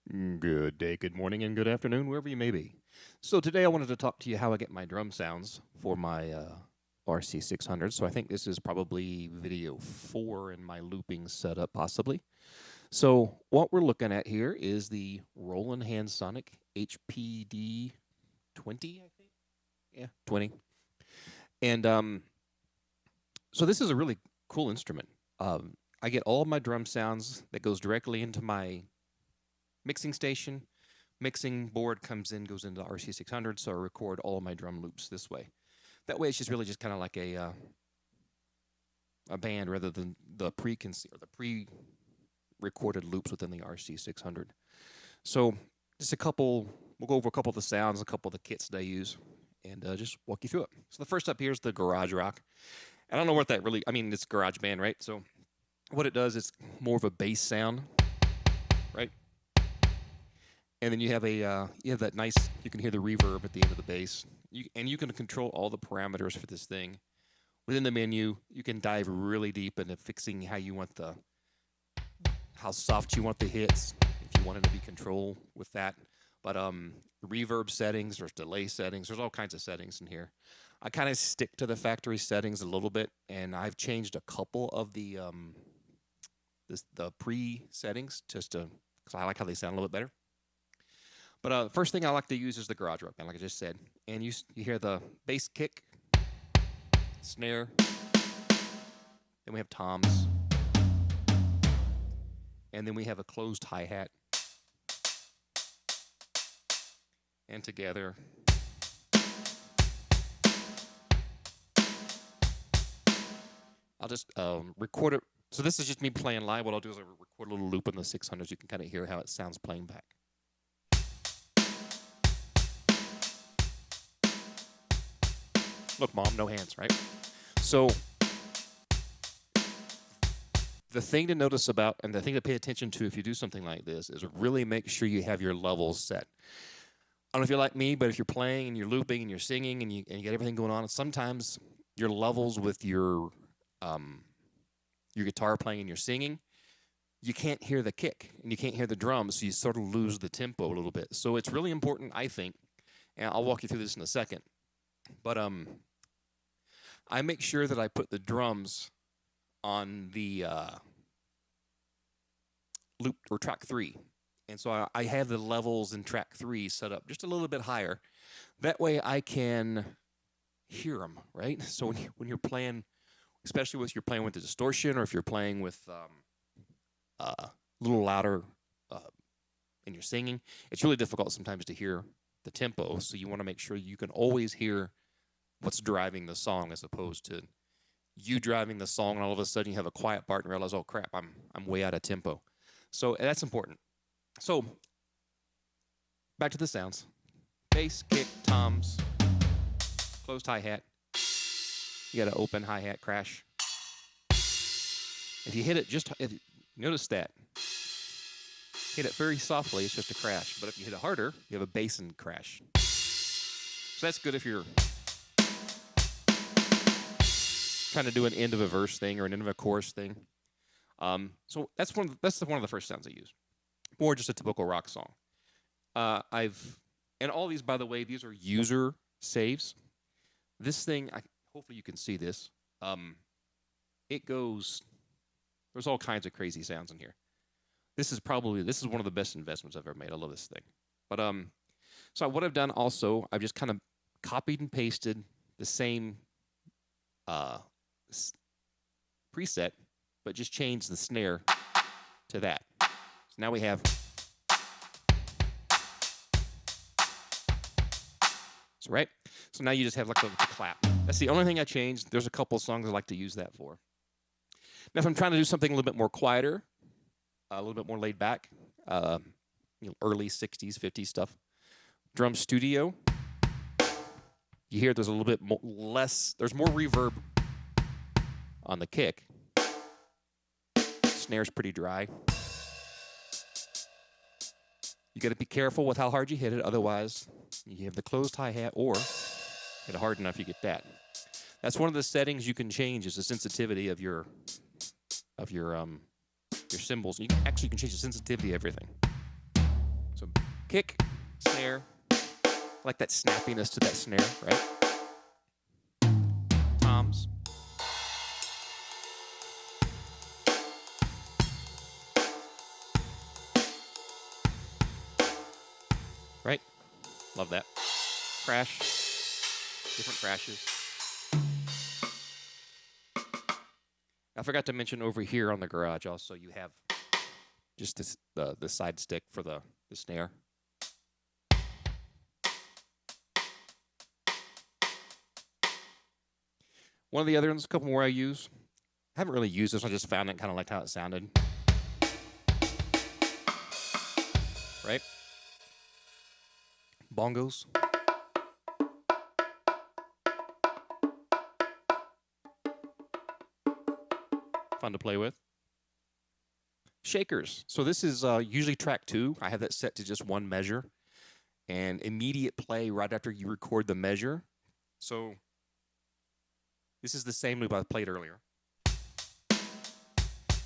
Good day, good morning, and good afternoon, wherever you may be. So today I wanted to talk to you how I get my drum sounds for my RC600. So I think this is probably video 4 in my looping setup, possibly. So what we're looking at here is the Roland Handsonic HPD 20, I think. Yeah, 20. And so this is a really cool instrument. I get all of my drum sounds that goes directly into my mixing station. Mixing board comes in, goes into the RC600, so I record all of my drum loops this way. That way, it's just really just kind of like a band rather than the pre-recorded loops within the RC600. So just a couple, we'll go over a couple of the sounds, a couple of the kits that I use, and just walk you through it. So the first up here is the garage rock. I don't know what that really, I mean, it's garage band, right? So what it does is more of a bass sound, right? And then you have that nice, you can hear the reverb at the end of the bass. You can control all the parameters for this thing. Within the menu, you can dive really deep into fixing how soft you want the hits, if you want it to be controlled with that. But reverb settings, there's delay settings, there's all kinds of settings in here. I kind of stick to the factory settings a little bit, and I've changed a couple of the pre-settings just because I like how they sound a little bit better. But the first thing I like to use is the garage rock band, like I just said. And you hear the bass kick, snare, then we have toms, and then we have a closed hi-hat. And together. I'll just record it. So this is just me playing live. What I'll do is I'll record a little loop in the 600s. You can kind of hear how it sounds playing back. Look, Mom, no hands, right? So the thing to notice about, and the thing to pay attention to if you do something like this, is really make sure you have your levels set. I don't know if you're like me, but if you're playing and you're looping and you're singing and you get everything going on, sometimes your levels with your guitar playing and you're singing, you can't hear the kick and you can't hear the drums, so you sort of lose the tempo a little bit. So it's really important, I think, and I'll walk you through this in a second. But I make sure that I put the drums on the loop or track 3. And so I have the levels in track 3 set up just a little bit higher. That way I can hear them, right? So when you're playing, especially if you're playing with the distortion or if you're playing with a little louder and you're singing, it's really difficult sometimes to hear the tempo. So you want to make sure you can always hear what's driving the song as opposed to you driving the song and all of a sudden you have a quiet part and realize, oh crap, I'm way out of tempo. So that's important. So back to the sounds. Bass, kick, toms, closed hi-hat. You got an open hi-hat crash. If you hit it notice that. Hit it very softly, it's just a crash. But if you hit it harder, you have a bass and crash. So that's good if you're trying to do an end of a verse thing or an end of a chorus thing. So that's one of the first sounds I use. Or just a typical rock song. And all these, by the way, these are user saves. This thing, hopefully you can see this. It goes. There's all kinds of crazy sounds in here. This is one of the best investments I've ever made. I love this thing. But so what I've done also, I've just kind of copied and pasted the same preset, but just changed the snare to that. So now we have. So right. So now you just have like a clap. That's the only thing I changed. There's a couple songs I like to use that for. Now, if I'm trying to do something a little bit more quieter, a little bit more laid back, early 60s, 50s stuff, drum studio, you hear there's a little bit there's more reverb on the kick. Snare's pretty dry. You got to be careful with how hard you hit it, otherwise you have the closed hi-hat, or hit it hard enough you get that. That's one of the settings you can change, is the sensitivity of your cymbals. You can change the sensitivity of everything. kick, snare. I like that snappiness to that snare, right? Toms. Right? Love that. Crash. Different crashes. I forgot to mention over here on the garage also you have just this, the side stick for the snare. One of the other ones, a couple more I use. I haven't really used this, I just found it, kind of liked how it sounded. Right? Bongos. Fun to play with. Shakers. So this is usually track 2. I have that set to just one measure. And immediate play right after you record the measure. So this is the same loop I played earlier.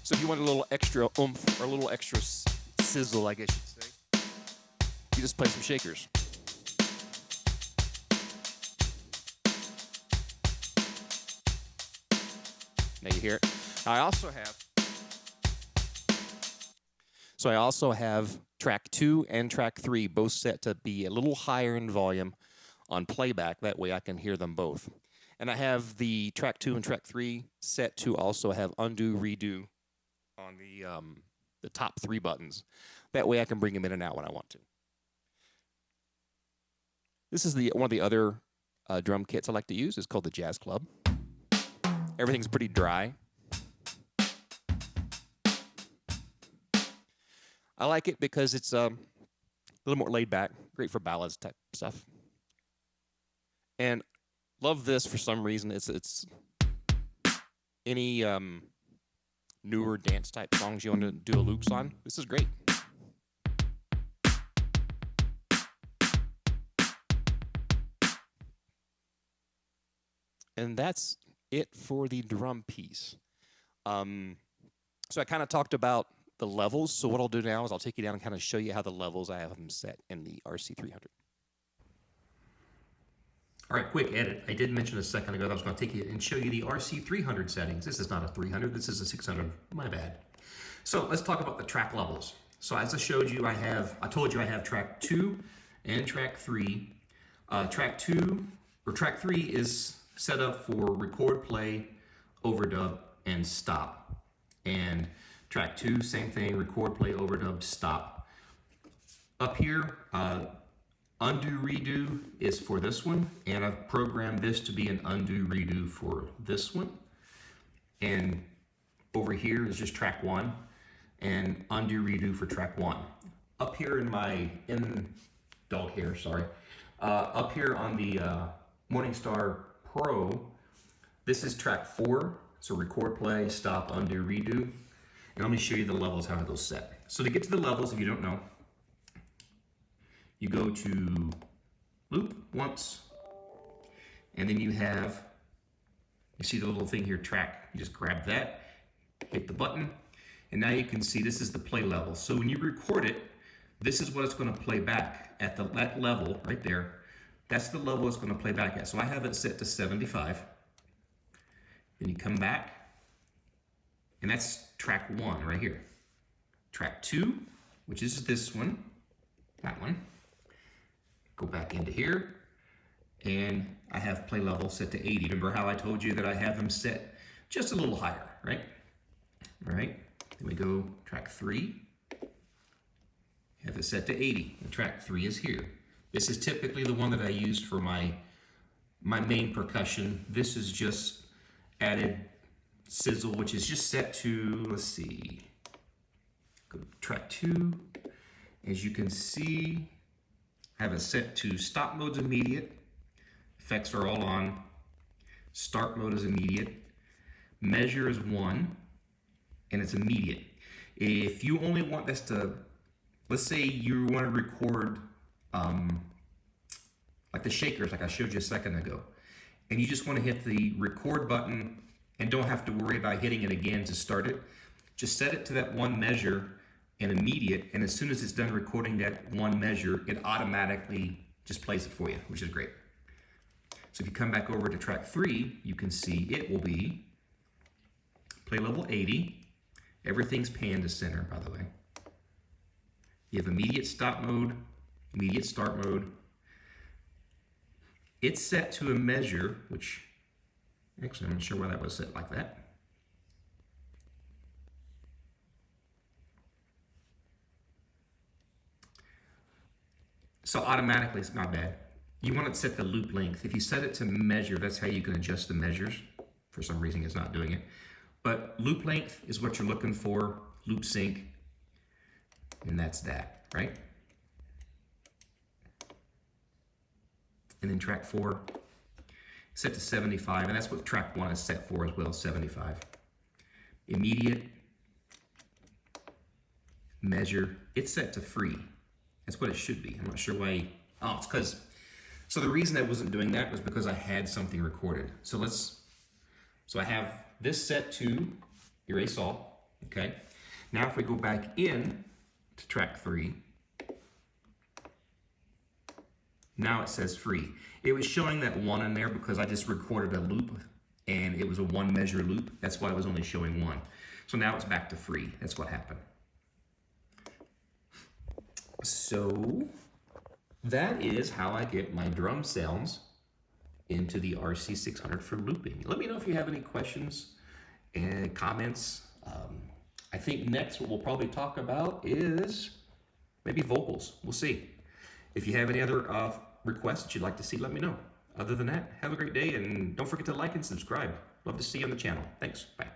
So if you want a little extra oomph or a little extra sizzle, I guess you'd say, you just play some shakers. Now you hear it. I also have track 2 and track 3 both set to be a little higher in volume on playback. That way I can hear them both. And I have the track 2 and track 3 set to also have undo, redo on the top 3 buttons. That way I can bring them in and out when I want to. This is one of the other drum kits I like to use. It's called the Jazz Club. Everything's pretty dry. I like it because it's a little more laid back, great for ballads type stuff. And love this for some reason. It's any newer dance type songs you want to do a loops on. This is great. And that's it for the drum piece. So I kind of talked about the levels. So what I'll do now is I'll take you down and kind of show you how the levels I have them set in the RC300. All right, quick edit. I did mention a second ago that I was going to take you and show you the RC300 settings. This is not a 300, this is a 600. My bad. So let's talk about the track levels. So as I showed you, I told you I have track 2 and track 3. Track 3 is set up for record, play, overdub, and stop. And track 2, same thing, record, play, overdub, stop. Up here, undo, redo is for this one, and I've programmed this to be an undo, redo for this one. And over here is just track 1, and undo, redo for track 1. Up here up here on the Morningstar Pro, this is track 4, so record, play, stop, undo, redo. And let me show you the levels, how are those set. So to get to the levels, if you don't know, you go to loop once, and then you see the little thing here, track. You just grab that, hit the button, and now you can see this is the play level. So when you record it, this is what it's going to play back at that level right there. That's the level it's going to play back at. So I have it set to 75. Then you come back, and that's track 1 right here. Track 2, which is this one, that one. Go back into here, and I have play level set to 80. Remember how I told you that I have them set just a little higher, right? All right, then we go track 3. Have it set to 80, and track 3 is here. This is typically the one that I used for my main percussion. This is just added sizzle, which is just set to, let's see, go to track 2. As you can see, I have it set to stop mode's immediate, effects are all on, start mode is immediate, measure is 1, and it's immediate. If you only want this to, let's say you want to record like the shakers like I showed you a second ago, and you just want to hit the record button and don't have to worry about hitting it again to start it, just set it to that one measure and immediate, and as soon as it's done recording that one measure, it automatically just plays it for you, which is great. So if you come back over to track 3, you can see it will be play level 80. Everything's pan to center, by the way. You have immediate stop mode, immediate start mode. It's set to a measure, which actually I'm not sure why that was set like that. So automatically, it's not bad. You want to set the loop length. If you set it to measure, that's how you can adjust the measures. For some reason, it's not doing it. But loop length is what you're looking for, loop sync, and that's that, right? And then track 4, set to 75, and that's what track 1 is set for as well, 75. Immediate, measure, it's set to free. That's what it should be. I'm not sure why, oh, it's because, so the reason I wasn't doing that was because I had something recorded. So I have this set to erase all, okay? Now if we go back in to track 3, now it says free. It was showing that 1 in there because I just recorded a loop and it was a 1 measure loop. That's why I was only showing 1. So now it's back to free. That's what happened. So that is how I get my drum sounds into the RC600 for looping. Let me know if you have any questions and comments. I think next what we'll probably talk about is maybe vocals. We'll see. If you have any other requests that you'd like to see, let me know. Other than that, have a great day, and don't forget to like and subscribe. Love to see you on the channel. Thanks. Bye.